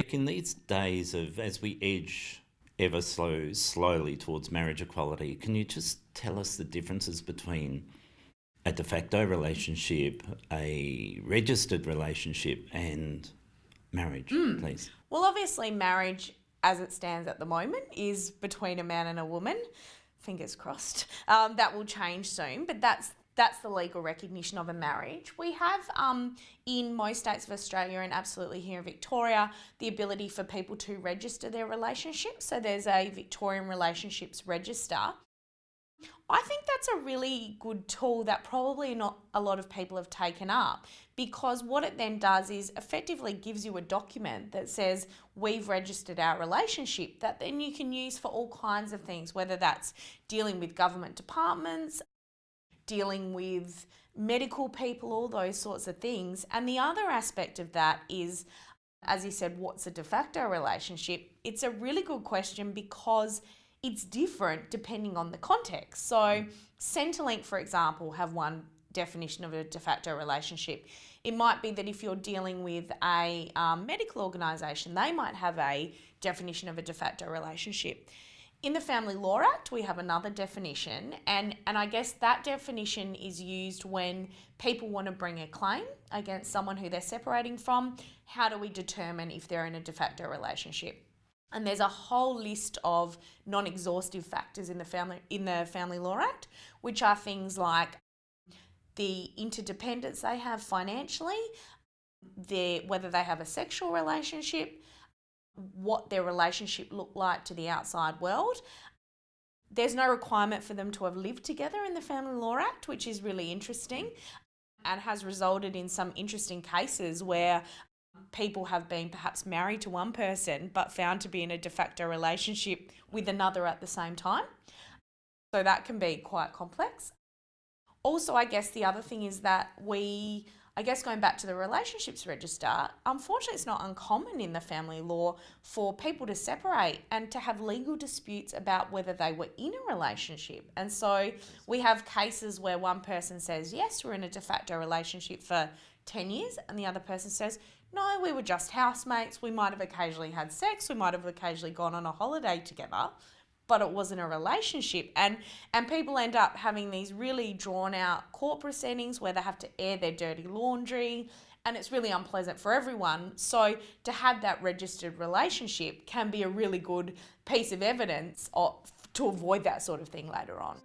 Beck, in these days of, as we edge ever slowly towards marriage equality, can you just tell us the differences between a de facto relationship, a registered relationship, and marriage, please? Well, obviously, marriage as it stands at the moment is between a man and a woman. Fingers crossed. That will change soon, but that's the legal recognition of a marriage. We have, in most states of Australia and absolutely here in Victoria, the ability for people to register their relationship. So there's a Victorian Relationships Register. I think that's a really good tool that probably not a lot of people have taken up, because what it then does is effectively gives you a document that says we've registered our relationship, that then you can use for all kinds of things, whether that's dealing with government departments, dealing with medical people, all those sorts of things. And the other aspect of that is, as you said, what's a de facto relationship? It's a really good question because it's different depending on the context. So Centrelink, for example, have one definition of a de facto relationship. It might be that if you're dealing with a medical organisation, they might have a definition of a de facto relationship. In the Family Law Act, we have another definition, and I guess that definition is used when people want to bring a claim against someone who they're separating from. How do we determine if they're in a de facto relationship? And there's a whole list of non-exhaustive factors in the Family Law Act, which are things like the interdependence they have financially, whether they have a sexual relationship, what their relationship looked like to the outside world. There's no requirement for them to have lived together in the Family Law Act, which is really interesting and has resulted in some interesting cases where people have been perhaps married to one person but found to be in a de facto relationship with another at the same time. So that can be quite complex. Also, I guess the other thing is that going back to the relationships register, unfortunately it's not uncommon in the family law for people to separate and to have legal disputes about whether they were in a relationship. And so we have cases where one person says, yes, we're in a de facto relationship for 10 years, and the other person says, no, we were just housemates, we might have occasionally had sex, we might have occasionally gone on a holiday together, but it wasn't a relationship. And people end up having these really drawn out court proceedings where they have to air their dirty laundry, and it's really unpleasant for everyone. So to have that registered relationship can be a really good piece of evidence to avoid that sort of thing later on.